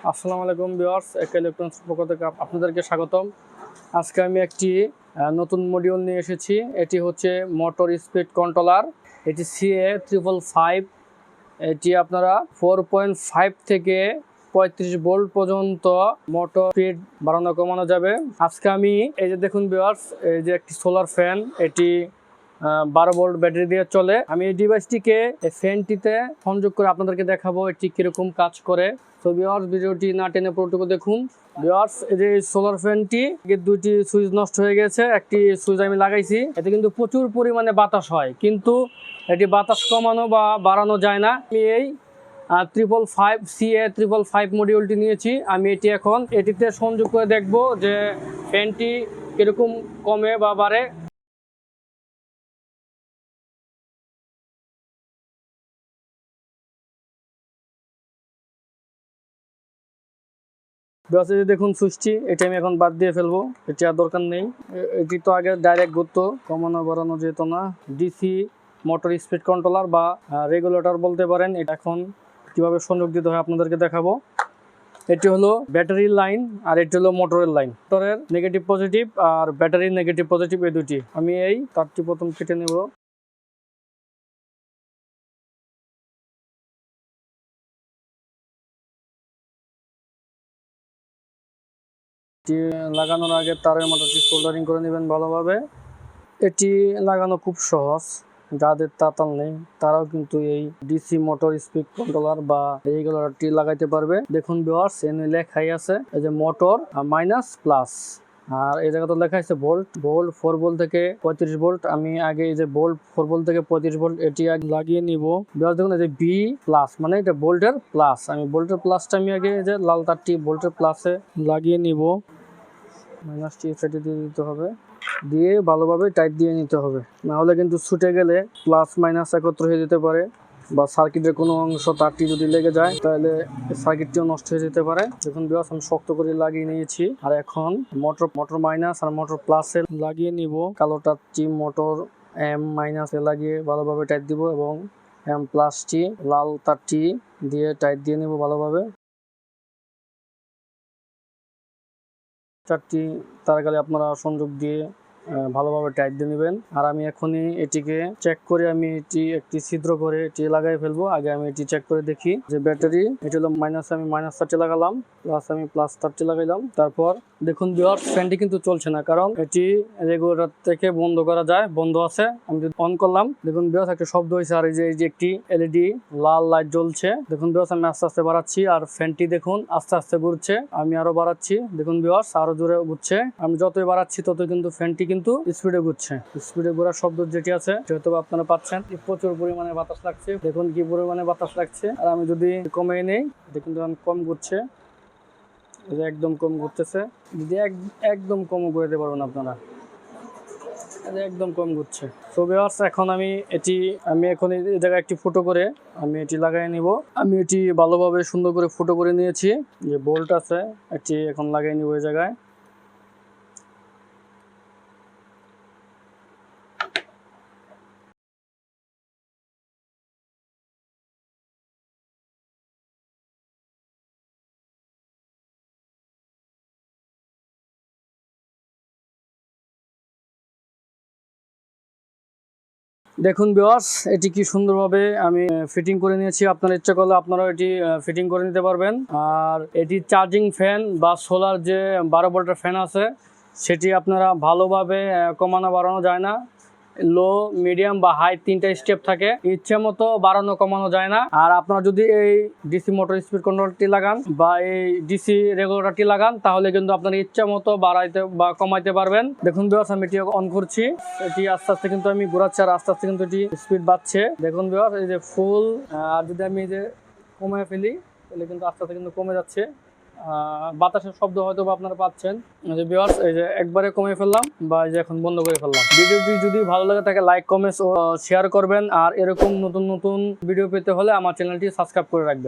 আসসালামু আলাইকুম ভিউয়ার্স, একে ইলেকট্রনিক্স পক্ষ থেকে আপনাদেরকে স্বাগতম। আজকে আমি একটি নতুন মডিউল নিয়ে এসেছি। এটি হচ্ছে মোটর স্পিড কন্ট্রোলার। এটি CA555। এটি আপনারা 4.5 থেকে 35 ভোল্ট পর্যন্ত মোটর স্পিড বাড়ানো কমানো যাবে। আজকে আমি এই যে দেখুন ভিউয়ার্স, এই যে একটি সোলার ফ্যান, এটি 12 ভোল্ট ব্যাটারি দিয়ে চলে। আমি এই ডিভাইসটিকে এই ফ্যানটিতে সংযোগ করে আপনাদেরকে দেখাবো এটি কিরকম কাজ করে। তো ভিউয়ার্স, ভিডিওটি না টেনে পুরোটুকু দেখুন। ভিউয়ার্স, এই যে সোলার ফ্যানটি দুইটি সুইচ নষ্ট হয়ে গেছে। একটি সুইচ আমি লাগাইছি, এতে কিন্তু প্রচুর পরিমাণে বাতাস হয়, কিন্তু এটি বাতাস কমানো বা বাড়ানো যায় না। আমি এই 555 মডিউলটি নিয়েছি। আমি এটিতে সংযোগ করে দেখব যে ফ্যানটি কিরকম কমে বা বাড়ে। দেখুন সুইচটি, এটি আমি এখন বাদ দিয়ে ফেলবো, এটি আর দরকার নেই। এটি তো আগে ডাইরেক্ট ঘুরতো, কমানো বাড়ানো যেত না। ডিসি মোটর স্পিড কন্ট্রোলার বা রেগুলেটর বলতে পারেন। এটা এখন কিভাবে সংযোগ দিতে হয় আপনাদেরকে দেখাবো। এটি হলো ব্যাটারির লাইন আর এটি হলো মোটরের লাইন। মোটরের নেগেটিভ পজিটিভ আর ব্যাটারির নেগেটিভ পজিটিভ, এই দুটি। আমি এই তারটি প্রথম কেটে নেব। লাগানোর আগে তারের মোটরটি সোল্ডারিং করে নেবেন ভালোভাবে। এটি লাগানো খুব সহজ, যাদের তাতাল নেই তারাও কিন্তু এই ডিসি মোটর স্পিড কন্ট্রোলার বা রেগুলেটরটি লাগাইতে পারবে। দেখুন ভিউয়ার্স, এখানে লেখাই আছে এই যে মোটর মাইনাস প্লাস, আর এই জায়গাতে লেখা আছে ভোল্ট। 4 ভোল্ট থেকে 35 ভোল্ট। আমি আগে এই যে 4 ভোল্ট থেকে 35 ভোল্ট এটি আগে লাগিয়ে নিব। ভিউয়ার্স দেখুন, এই যে বি প্লাস মানে এটা ভোল্টের প্লাস। আমি ভোল্টের প্লাসটা আমি আগে এই যে লাল তারটি ভোল্টের প্লাসে লাগিয়ে নিব। মাইনাসটি সেটি দিয়ে দিতে হবে, দিয়ে ভালোভাবে টাইট দিয়ে নিতে হবে, না হলে কিন্তু ছুটে গেলে প্লাস মাইনাস একত্র হয়ে যেতে পারে, বা সার্কিটের কোনো অংশ তারটি যদি লেগে যায় তাহলে সার্কিটটিও নষ্ট হয়ে যেতে পারে। দেখুন ভিউয়ার্স, আমি শক্ত করে লাগিয়ে নিয়েছি। আর এখন মোটর মাইনাস আর মোটর প্লাসে লাগিয়ে নিব। কালো তারটি মোটর এম মাইনাসে লাগিয়ে ভালোভাবে টাইট দিব, এবং এম প্লাসটি লাল তারটি দিয়ে টাইট দিয়ে নিব ভালোভাবে। চারটি তারগালে আপনারা সংযোগ দিয়ে ভালোভাবে টাইট দিয়ে নেবেন। আর আমি এখনই এটিকে চেক করে আমি এটি একটি ছিদ্র করে এটি লাগাই ফেলবো। আগে আমি এটি চেক করে দেখি যে ব্যাটারি, এটি হলো মাইনাস, আমি মাইনাস তারটি লাগালাম, প্লাস আমি প্লাস তারটি লাগাইলাম। তারপর দেখুন ভিউয়ার্স, ফ্যানটি কিন্তু চলছে না, কারণ এটি রেগুলেটর থেকে বন্ধ করা যায়, বন্ধ আছে। আমি যদি অন করলাম, দেখুন ভিউয়ার্স একটা শব্দ হয়েছে, আর এই যে একটি এলইডি লাল লাইট জ্বলছে। দেখুন ভিউয়ার্স, আমি আস্তে আস্তে বাড়াচ্ছি, আর ফ্যানটি দেখুন আস্তে আস্তে ঘুরছে। আমি আরো বাড়াচ্ছি, দেখুন ভিউয়ার্স আরো জোরে ঘুরছে। আমি যতই বাড়াচ্ছি ততই কিন্তু ফ্যানটি কিন্তু স্পিডে ঘুরছে। স্পিডে ঘোরার শব্দ যেটি আছে হয়তো আপনারা পাচ্ছেন। প্রচুর পরিমাণে বাতাস লাগছে, দেখুন কি পরিমাণে বাতাস লাগছে। আর আমি যদি কমিয়ে নেই, এটা কিন্তু কম ঘুরছে, একদম কম ঘুরতেছে। যদি একদম কম করে দিতে পারবেন আপনারা, একদম কম ঘুরছে। সো ভিউয়ার্স, এখন আমি এখন এই জায়গায় একটি ফুটো করে আমি এটি লাগাই নিব। আমি এটি ভালোভাবে সুন্দর করে ফুটো করে নিয়েছি। যে বোল্ট আছে এটি এখন লাগাই নিব এই জায়গায়। দেখুন ভিউয়ার্স, এটি কি সুন্দরভাবে আমি ফিটিং করে নিয়েছি। আপনার ইচ্ছা করলে আপনারাও এটি ফিটিং করে নিতে পারবেন। আর এটি চার্জিং ফ্যান বা সোলার যে 12 ভোল্টের ফ্যান আছে, সেটি আপনারা ভালোভাবে কমানো বাড়ানো যায় না। লো, মিডিয়াম বা হাই তিনটা স্টেপ থাকে, ইচ্ছে মতো বাড়ানো কমানো যায় না। আর আপনারা যদি এই ডিসি মোটর স্পিড কন্ট্রোলটি লাগান বা এই ডিসি রেগুলেটরটি লাগান, তাহলে কিন্তু আপনার ইচ্ছা মতো বাড়াইতে বা কমাইতে পারবেন। দেখুন ভিউয়ার্স, আমি এটি অন করছি, এটি আস্তে আস্তে কিন্তু আমি ঘোরাচ্ছি, আর আস্তে আস্তে কিন্তু এটি স্পিড বাড়ছে। দেখুন ভিউয়ার্স, এই যে ফুল। আর যদি আমি এই যে কমায় ফেলি, তাহলে কিন্তু আস্তে আস্তে কিন্তু কমে যাচ্ছে। বাতাসের শব্দ হয়তো বা আপনারা পাচ্ছেন। যে ভিউয়ার্স, এই যে একবারে কমে ফেললাম, বা এই যে এখন বন্ধ করে ফেললাম। ভিডিওটি যদি ভালো লাগে থাকে লাইক, কমেন্টস ও শেয়ার করবেন। আর এরকম নতুন নতুন ভিডিও পেতে হলে আমার চ্যানেলটি সাবস্ক্রাইব করে রাখবেন।